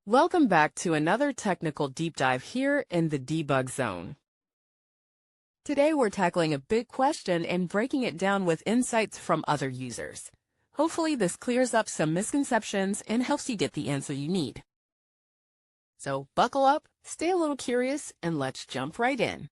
Welcome back to another technical deep dive here in the debug zone. Today we're tackling a big question and breaking it down with insights from other users. Hopefully this clears up some misconceptions and helps you get the answer you need. So buckle up, stay a little curious, and let's jump right in.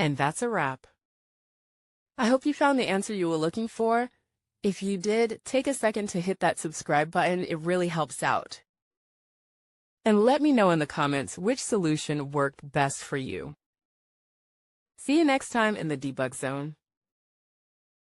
And that's a wrap. I hope you found the answer you were looking for. If you did, take a second to hit that subscribe button. It really helps out. And let me know in the comments which solution worked best for you. See you next time in the debug zone.